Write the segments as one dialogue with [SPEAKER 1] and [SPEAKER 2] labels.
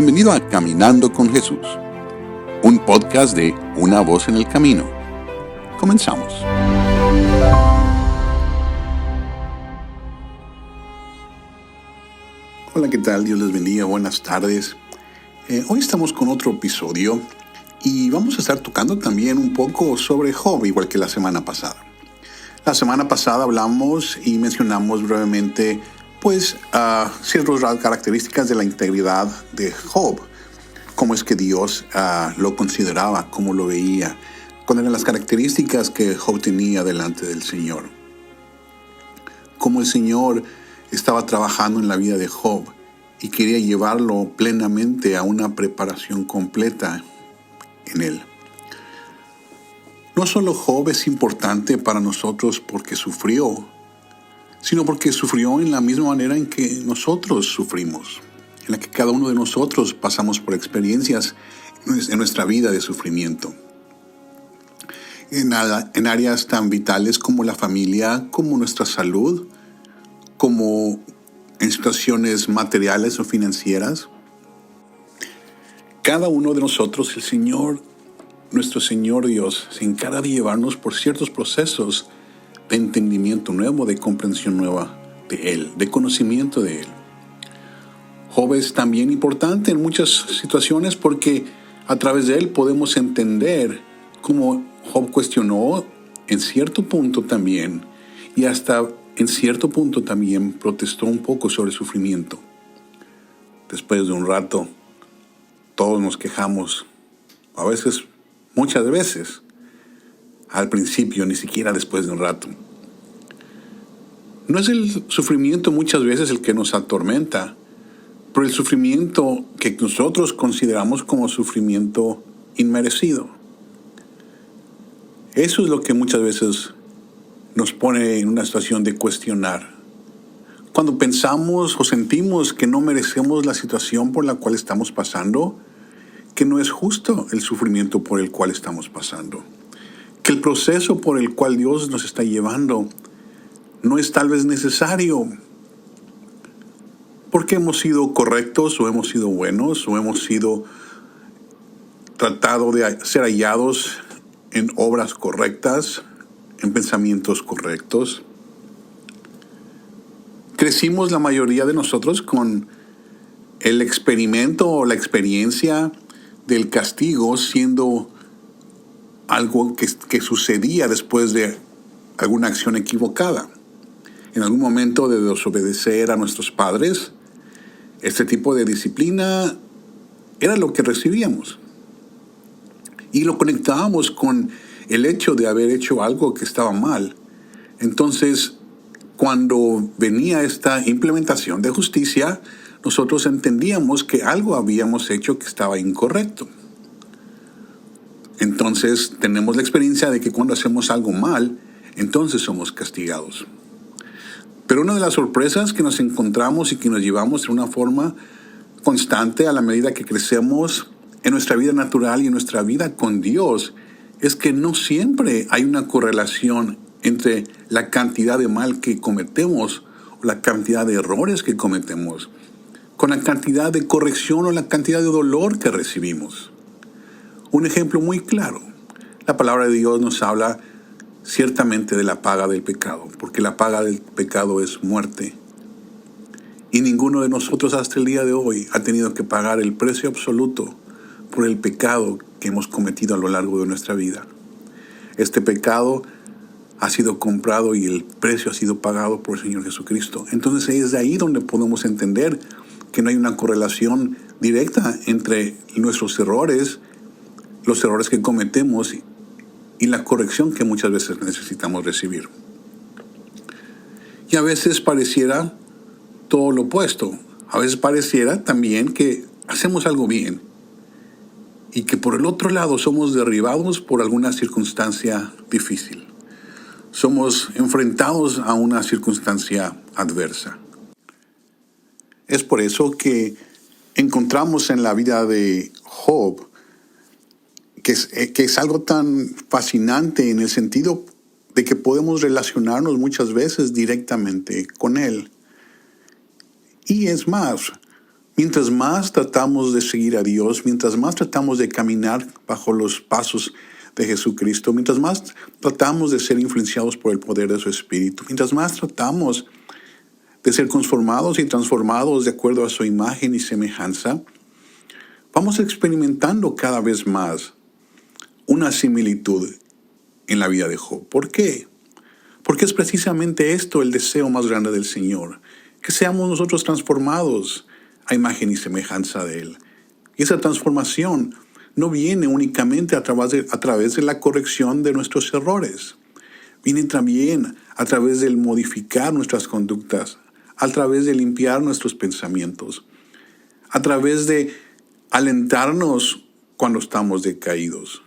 [SPEAKER 1] Bienvenido a Caminando con Jesús, un podcast de Una Voz en el Camino. Comenzamos. Hola, ¿qué tal? Dios les bendiga, buenas tardes. Hoy estamos con otro episodio y vamos a estar tocando también un poco sobre Job, igual que la semana pasada. La semana pasada hablamos y mencionamos brevemente ciertas características de la integridad de Job, cómo es que Dios lo consideraba, cómo lo veía, cuáles eran las características que Job tenía delante del Señor, cómo el Señor estaba trabajando en la vida de Job y quería llevarlo plenamente a una preparación completa en él. No solo Job es importante para nosotros porque sufrió, sino porque sufrió en la misma manera en que nosotros sufrimos, en la que cada uno de nosotros pasamos por experiencias en nuestra vida de sufrimiento. En áreas tan vitales como la familia, como nuestra salud, como en situaciones materiales o financieras. Cada uno de nosotros, nuestro Señor Dios, se encarga de llevarnos por ciertos procesos de entendimiento nuevo, de comprensión nueva de Él, de conocimiento de Él. Job es también importante en muchas situaciones porque a través de él podemos entender cómo Job cuestionó en cierto punto también y hasta en cierto punto también protestó un poco sobre el sufrimiento. Después de un rato, todos nos quejamos, a veces, muchas veces, al principio, ni siquiera después de un rato. No es el sufrimiento muchas veces el que nos atormenta, pero el sufrimiento que nosotros consideramos como sufrimiento inmerecido. Eso es lo que muchas veces nos pone en una situación de cuestionar. Cuando pensamos o sentimos que no merecemos la situación por la cual estamos pasando, que no es justo el sufrimiento por el cual estamos pasando, que el proceso por el cual Dios nos está llevando no es tal vez necesario, porque hemos sido correctos o hemos sido buenos o hemos sido tratados de ser hallados en obras correctas, en pensamientos correctos. Crecimos la mayoría de nosotros con el experimento o la experiencia del castigo siendo algo que sucedía después de alguna acción equivocada. En algún momento de desobedecer a nuestros padres, este tipo de disciplina era lo que recibíamos. Y lo conectábamos con el hecho de haber hecho algo que estaba mal. Entonces, cuando venía esta implementación de justicia, nosotros entendíamos que algo habíamos hecho que estaba incorrecto. Entonces, tenemos la experiencia de que cuando hacemos algo mal, entonces somos castigados. Pero una de las sorpresas que nos encontramos y que nos llevamos de una forma constante a la medida que crecemos en nuestra vida natural y en nuestra vida con Dios es que no siempre hay una correlación entre la cantidad de mal que cometemos o la cantidad de errores que cometemos con la cantidad de corrección o la cantidad de dolor que recibimos. Un ejemplo muy claro, la palabra de Dios nos habla ciertamente de la paga del pecado, porque la paga del pecado es muerte. Y ninguno de nosotros hasta el día de hoy ha tenido que pagar el precio absoluto por el pecado que hemos cometido a lo largo de nuestra vida. Este pecado ha sido comprado y el precio ha sido pagado por el Señor Jesucristo. Entonces es de ahí donde podemos entender que no hay una correlación directa entre nuestros errores, los errores que cometemos y la corrección que muchas veces necesitamos recibir. Y a veces pareciera todo lo opuesto. A veces pareciera también que hacemos algo bien y que por el otro lado somos derribados por alguna circunstancia difícil. Somos enfrentados a una circunstancia adversa. Es por eso que encontramos en la vida de Job que es algo tan fascinante en el sentido de que podemos relacionarnos muchas veces directamente con él. Y es más, Mientras más tratamos de seguir a Dios, mientras más tratamos de caminar bajo los pasos de Jesucristo, mientras más tratamos de ser influenciados por el poder de su Espíritu, mientras más tratamos de ser conformados y transformados de acuerdo a su imagen y semejanza, vamos experimentando cada vez más una similitud en la vida de Job. ¿Por qué? Porque es precisamente esto el deseo más grande del Señor, que seamos nosotros transformados a imagen y semejanza de Él. Y esa transformación no viene únicamente a través de la corrección de nuestros errores. Viene también a través del modificar nuestras conductas, a través de limpiar nuestros pensamientos, a través de alentarnos cuando estamos decaídos.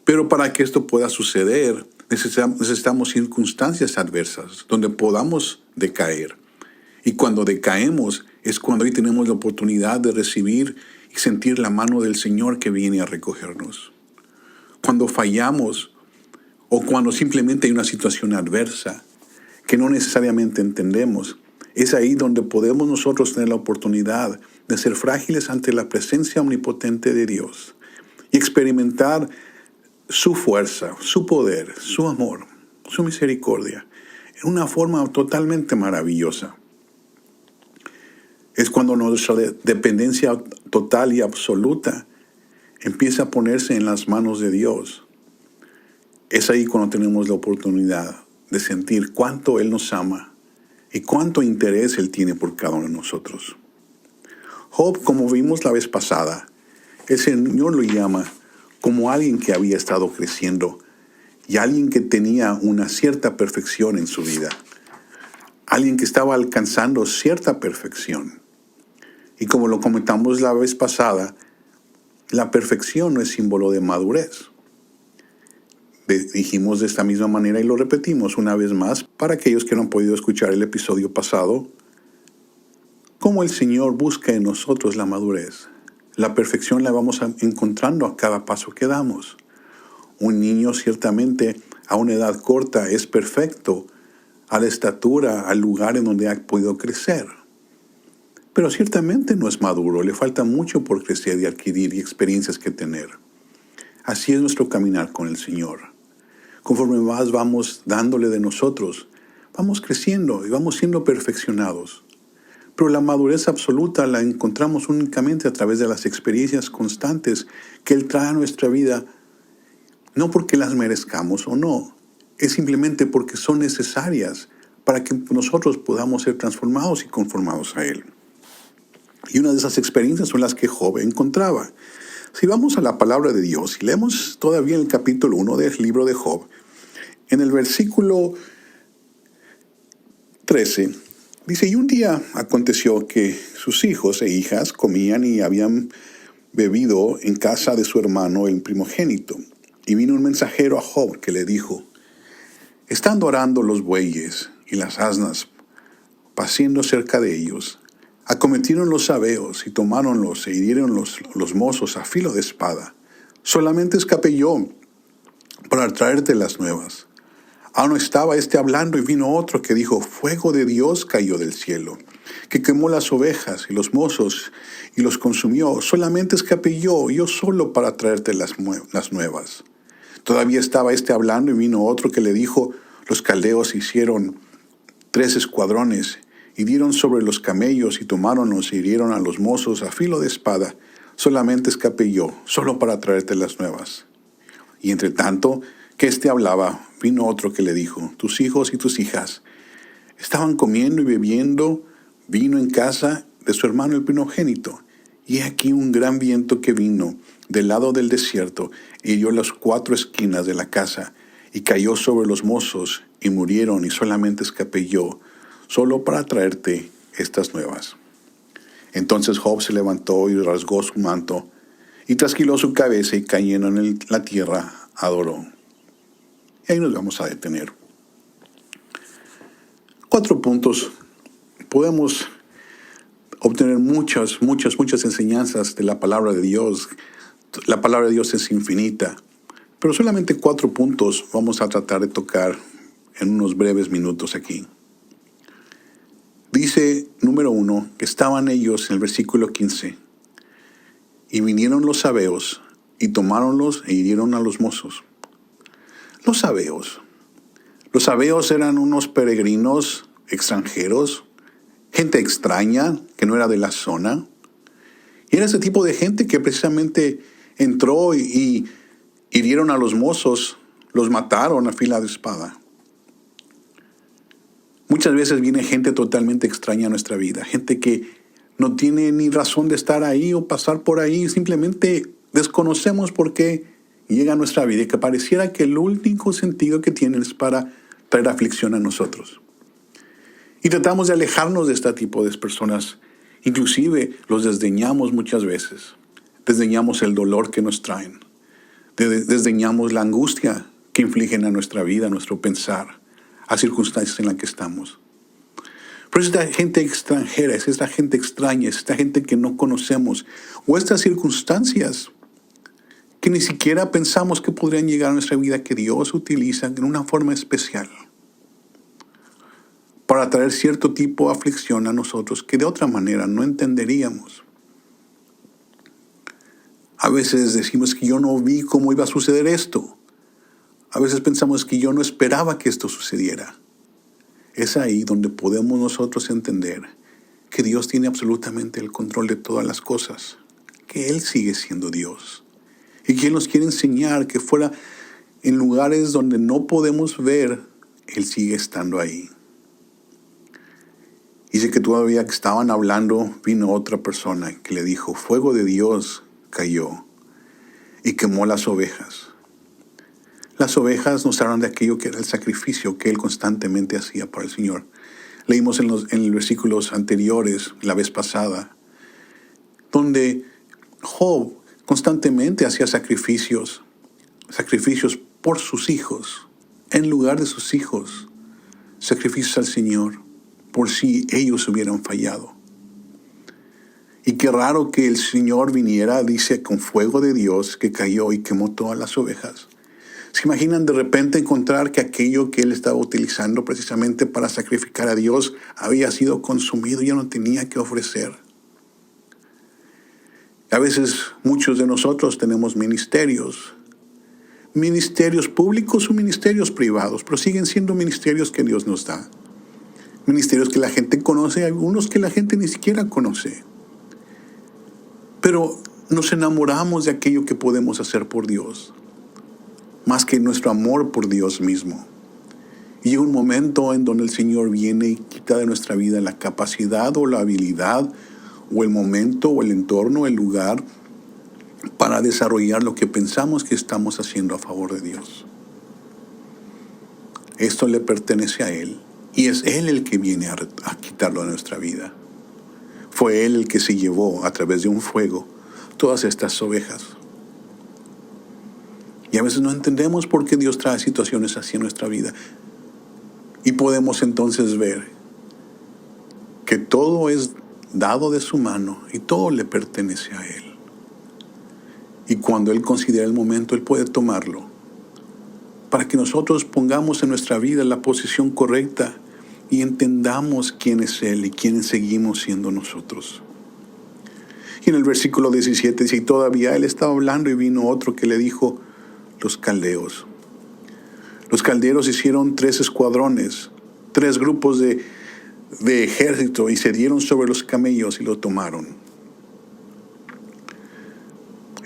[SPEAKER 1] Pero para que esto pueda suceder, necesitamos circunstancias adversas donde podamos decaer. Y cuando decaemos es cuando ahí tenemos la oportunidad de recibir y sentir la mano del Señor que viene a recogernos. Cuando fallamos o cuando simplemente hay una situación adversa que no necesariamente entendemos, es ahí donde podemos nosotros tener la oportunidad de ser frágiles ante la presencia omnipotente de Dios y experimentar su fuerza, su poder, su amor, su misericordia, en una forma totalmente maravillosa. Es cuando nuestra dependencia total y absoluta empieza a ponerse en las manos de Dios. Es ahí cuando tenemos la oportunidad de sentir cuánto Él nos ama y cuánto interés Él tiene por cada uno de nosotros. Job, como vimos la vez pasada, el Señor lo llama como alguien que había estado creciendo y alguien que tenía una cierta perfección en su vida. Alguien que estaba alcanzando cierta perfección. Y como lo comentamos la vez pasada, la perfección no es símbolo de madurez. Dijimos de esta misma manera y lo repetimos una vez más para aquellos que no han podido escuchar el episodio pasado, cómo el Señor busca en nosotros la madurez. La perfección la vamos encontrando a cada paso que damos. Un niño ciertamente a una edad corta es perfecto a la estatura, al lugar en donde ha podido crecer. Pero ciertamente no es maduro, le falta mucho por crecer y adquirir y experiencias que tener. Así es nuestro caminar con el Señor. Conforme más vamos dándole de nosotros, vamos creciendo y vamos siendo perfeccionados. Pero la madurez absoluta la encontramos únicamente a través de las experiencias constantes que Él trae a nuestra vida, no porque las merezcamos o no, es simplemente porque son necesarias para que nosotros podamos ser transformados y conformados a Él. Y una de esas experiencias son las que Job encontraba. Si vamos a la palabra de Dios y leemos todavía el capítulo 1 del libro de Job, en el versículo 13, dice, y un día aconteció que sus hijos e hijas comían y habían bebido en casa de su hermano el primogénito. Y vino un mensajero a Job que le dijo, estando arando los bueyes y las asnas, paciendo cerca de ellos, acometieron los sabeos y tomáronlos e hirieron los mozos a filo de espada. Solamente escapé yo para traerte las nuevas. Aún estaba hablando y vino otro que dijo, fuego de Dios cayó del cielo, que quemó las ovejas y los mozos y los consumió. Solamente escapé yo solo para traerte las nuevas. Todavía estaba hablando y vino otro que le dijo, los caldeos hicieron 3 escuadrones y dieron sobre los camellos y tomáronlos e hirieron a los mozos a filo de espada. Solamente escapé yo, solo para traerte las nuevas. Y entre tanto que hablaba, vino otro que le dijo, tus hijos y tus hijas estaban comiendo y bebiendo vino en casa de su hermano el primogénito. Y aquí un gran viento que vino del lado del desierto y hirió las 4 esquinas de la casa y cayó sobre los mozos y murieron y solamente escapé yo, solo para traerte estas nuevas. Entonces Job se levantó y rasgó su manto y trasquiló su cabeza y cayendo en la tierra adoró. Y ahí nos vamos a detener. 4 puntos. Podemos obtener muchas enseñanzas de la palabra de Dios. La palabra de Dios es infinita. Pero solamente 4 puntos vamos a tratar de tocar en unos breves minutos aquí. Dice, número 1, que estaban ellos en el versículo 15. Y vinieron los sabeos, y tomáronlos e hirieron a los mozos. Los sabeos eran unos peregrinos extranjeros, gente extraña que no era de la zona. Y era ese tipo de gente que precisamente entró y hirieron a los mozos, los mataron a fila de espada. Muchas veces viene gente totalmente extraña a nuestra vida, gente que no tiene ni razón de estar ahí o pasar por ahí, simplemente desconocemos por qué llega a nuestra vida y que pareciera que el único sentido que tienen es para traer aflicción a nosotros. Y tratamos de alejarnos de este tipo de personas, inclusive los desdeñamos muchas veces, desdeñamos el dolor que nos traen, desdeñamos la angustia que infligen a nuestra vida, a nuestro pensar, a circunstancias en las que estamos. Pero es esta gente extranjera, es esta gente extraña, es esta gente que no conocemos, o estas circunstancias que ni siquiera pensamos que podrían llegar a nuestra vida, que Dios utiliza en una forma especial para traer cierto tipo de aflicción a nosotros que de otra manera no entenderíamos. A veces decimos que yo no vi cómo iba a suceder esto. A veces pensamos que yo no esperaba que esto sucediera. Es ahí donde podemos nosotros entender que Dios tiene absolutamente el control de todas las cosas, que Él sigue siendo Dios y que Él nos quiere enseñar que fuera en lugares donde no podemos ver, Él sigue estando ahí. Dice que todavía que estaban hablando, vino otra persona que le dijo, fuego de Dios cayó y quemó las ovejas. Las ovejas nos hablan de aquello que era el sacrificio que Él constantemente hacía para el Señor. Leímos en los versículos anteriores, la vez pasada, donde Job constantemente hacía sacrificios por sus hijos, en lugar de sus hijos, sacrificios al Señor, por si ellos hubieran fallado. Y qué raro que el Señor viniera, dice, con fuego de Dios que cayó y quemó todas las ovejas. ¿Se imaginan de repente encontrar que aquello que Él estaba utilizando precisamente para sacrificar a Dios había sido consumido y ya no tenía que ofrecer? A veces muchos de nosotros tenemos ministerios públicos o ministerios privados, pero siguen siendo ministerios que Dios nos da. Ministerios que la gente conoce, algunos que la gente ni siquiera conoce. Pero nos enamoramos de aquello que podemos hacer por Dios, más que nuestro amor por Dios mismo. Y llega un momento en donde el Señor viene y quita de nuestra vida la capacidad o la habilidad o el momento o el entorno, el lugar para desarrollar lo que pensamos que estamos haciendo a favor de Dios. Esto le pertenece a Él y es Él el que viene a quitarlo de nuestra vida. Fue Él el que se llevó a través de un fuego todas estas ovejas. Y a veces no entendemos por qué Dios trae situaciones así en nuestra vida. Y podemos entonces ver que todo es dado de su mano y todo le pertenece a Él. Y cuando Él considera el momento, Él puede tomarlo para que nosotros pongamos en nuestra vida la posición correcta y entendamos quién es Él y quiénes seguimos siendo nosotros. Y en el versículo 17 dice, y todavía Él estaba hablando y vino otro que le dijo, los caldeos. Los caldeos hicieron 3 escuadrones, 3 grupos de ejército y se dieron sobre los camellos y lo tomaron.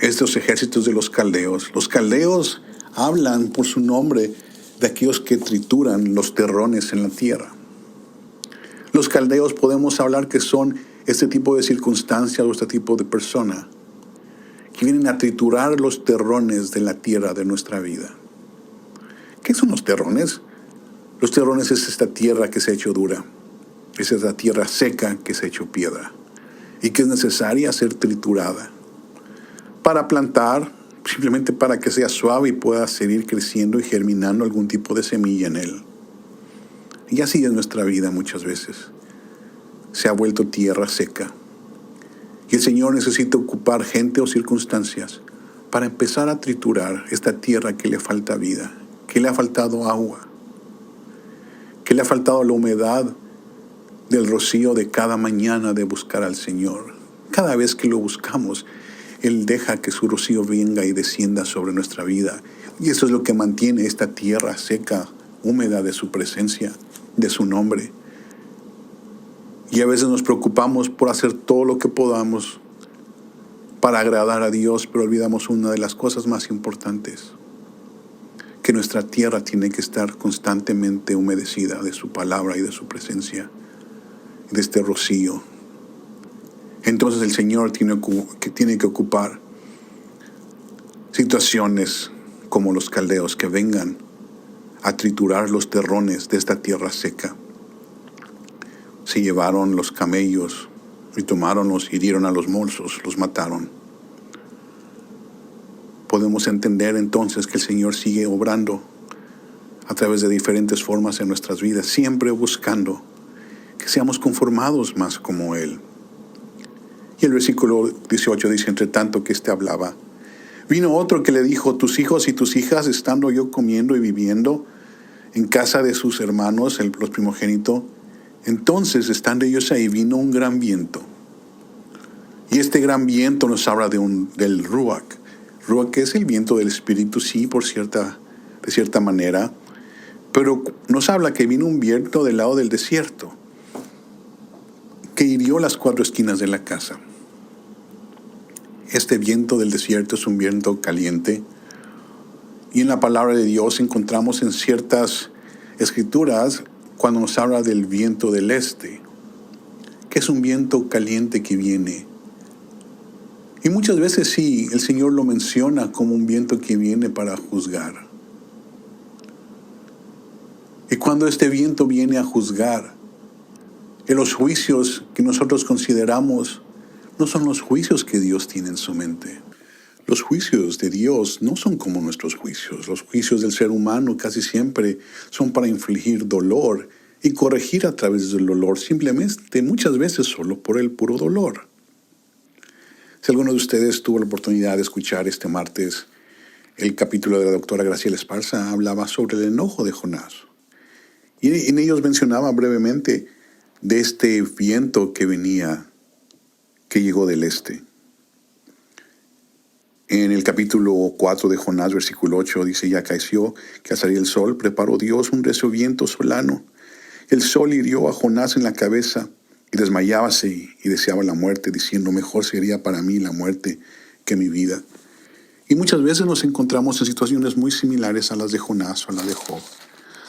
[SPEAKER 1] Estos ejércitos de los caldeos hablan por su nombre de aquellos que trituran los terrones en la tierra. Los caldeos podemos hablar que son este tipo de circunstancias o este tipo de persona que vienen a triturar los terrones de la tierra de nuestra vida. ¿Qué son los terrones? Los terrones es esta tierra que se ha hecho dura, es esta tierra seca que se ha hecho piedra y que es necesaria ser triturada para plantar, simplemente para que sea suave y pueda seguir creciendo y germinando algún tipo de semilla en él. Y así es nuestra vida muchas veces. Se ha vuelto tierra seca. Y el Señor necesita ocupar gente o circunstancias para empezar a triturar esta tierra que le falta vida, que le ha faltado agua, que le ha faltado la humedad del rocío de cada mañana de buscar al Señor. Cada vez que lo buscamos, Él deja que su rocío venga y descienda sobre nuestra vida. Y eso es lo que mantiene esta tierra seca, húmeda de su presencia, de su nombre. Y a veces nos preocupamos por hacer todo lo que podamos para agradar a Dios, pero olvidamos una de las cosas más importantes, que nuestra tierra tiene que estar constantemente humedecida de su palabra y de su presencia, de este rocío. Entonces el Señor tiene que ocupar situaciones como los caldeos que vengan a triturar los terrones de esta tierra seca. Se llevaron los camellos y tomaronlos, hirieron a los molsos, los mataron. Podemos entender entonces que el Señor sigue obrando a través de diferentes formas en nuestras vidas, siempre buscando que seamos conformados más como Él. Y el versículo 18 dice: entre tanto que éste hablaba, vino otro que le dijo: tus hijos y tus hijas, estando yo comiendo y viviendo en casa de sus hermanos, los primogénitos, entonces estando ellos ahí, vino un gran viento. Y este gran viento nos habla del Ruach. Ruach es el viento del Espíritu, sí, de cierta manera, pero nos habla que vino un viento del lado del desierto, que hirió las 4 esquinas de la casa. Este viento del desierto es un viento caliente, y en la palabra de Dios encontramos en ciertas escrituras cuando nos habla del viento del este, que es un viento caliente que viene. Y muchas veces sí, el Señor lo menciona como un viento que viene para juzgar. Y cuando este viento viene a juzgar, en los juicios que nosotros consideramos no son los juicios que Dios tiene en su mente. Los juicios de Dios no son como nuestros juicios. Los juicios del ser humano casi siempre son para infligir dolor y corregir a través del dolor, simplemente muchas veces solo por el puro dolor. Si alguno de ustedes tuvo la oportunidad de escuchar este martes el capítulo de la doctora Graciela Esparza, hablaba sobre el enojo de Jonás. Y en ellos mencionaba brevemente de este viento que venía, que llegó del este. En el capítulo 4 de Jonás, versículo 8, dice: y acaeció que al salir el sol, preparó Dios un recio viento solano. El sol hirió a Jonás en la cabeza, y desmayábase y deseaba la muerte, diciendo: mejor sería para mí la muerte que mi vida. Y muchas veces nos encontramos en situaciones muy similares a las de Jonás o a las de Job,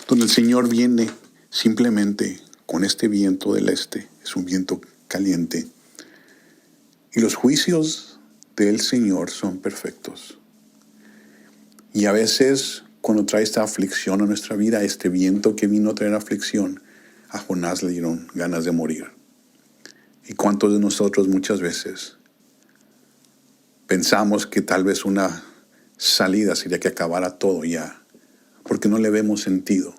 [SPEAKER 1] donde el Señor viene simplemente con este viento del este, es un viento caliente. Y los juicios del Señor son perfectos. Y a veces, cuando trae esta aflicción a nuestra vida, este viento que vino a traer aflicción, a Jonás le dieron ganas de morir. ¿Y cuántos de nosotros muchas veces pensamos que tal vez una salida sería que acabara todo ya, porque no le vemos sentido?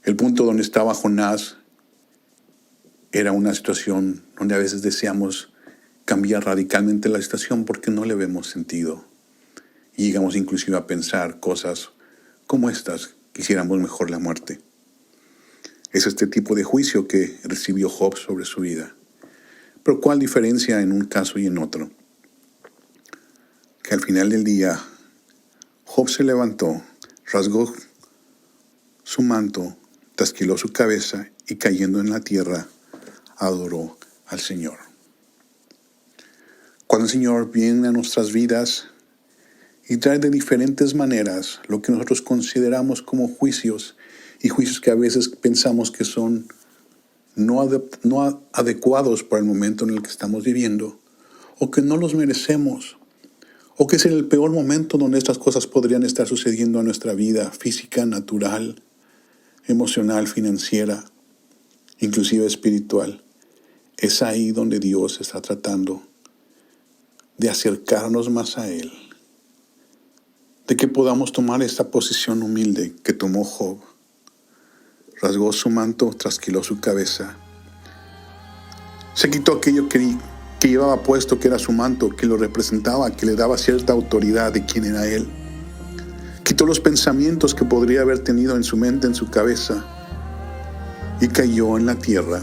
[SPEAKER 1] El punto donde estaba Jonás era una situación donde a veces deseamos cambiar radicalmente la situación porque no le vemos sentido. Y llegamos inclusive a pensar cosas como estas: quisiéramos mejor la muerte. Es este tipo de juicio que recibió Job sobre su vida. Pero ¿cuál diferencia en un caso y en otro? Que al final del día, Job se levantó, rasgó su manto, trasquiló su cabeza y cayendo en la tierra, adoró al Señor. Cuando el Señor viene a nuestras vidas y trae de diferentes maneras lo que nosotros consideramos como juicios, y juicios que a veces pensamos que son no adecuados para el momento en el que estamos viviendo, o que no los merecemos, o que es el peor momento donde estas cosas podrían estar sucediendo en nuestra vida física, natural, emocional, financiera, inclusive espiritual. Es ahí donde Dios está tratando de acercarnos más a Él, de que podamos tomar esta posición humilde que tomó Job. Rasgó su manto, trasquiló su cabeza. Se quitó aquello que llevaba puesto, que era su manto, que lo representaba, que le daba cierta autoridad de quién era él. Quitó los pensamientos que podría haber tenido en su mente, en su cabeza. y cayó en la tierra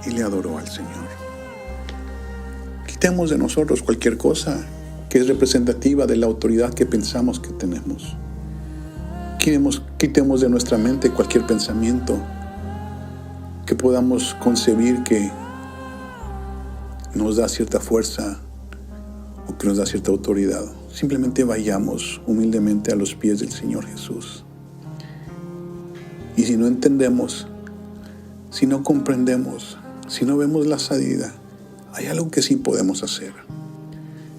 [SPEAKER 1] y le adoró al Señor. Quitemos de nosotros cualquier cosa que es representativa de la autoridad que pensamos que tenemos. Quitemos de nuestra mente cualquier pensamiento que podamos concebir que nos da cierta fuerza o que nos da cierta autoridad. Simplemente vayamos humildemente a los pies del Señor Jesús. Y si no entendemos, si no comprendemos, si no vemos la salida, hay algo que sí podemos hacer.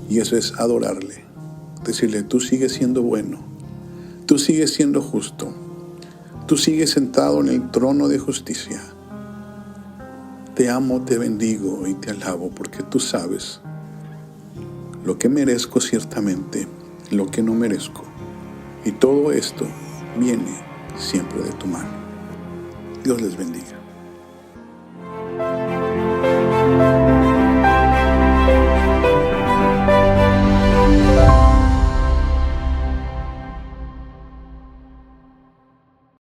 [SPEAKER 1] Y eso es adorarle. Decirle, tú sigues siendo bueno. Tú sigues siendo justo. Tú sigues sentado en el trono de justicia. Te amo, te bendigo y te alabo porque tú sabes lo que merezco ciertamente, lo que no merezco. Y todo esto viene siempre de tu mano. Dios les bendiga.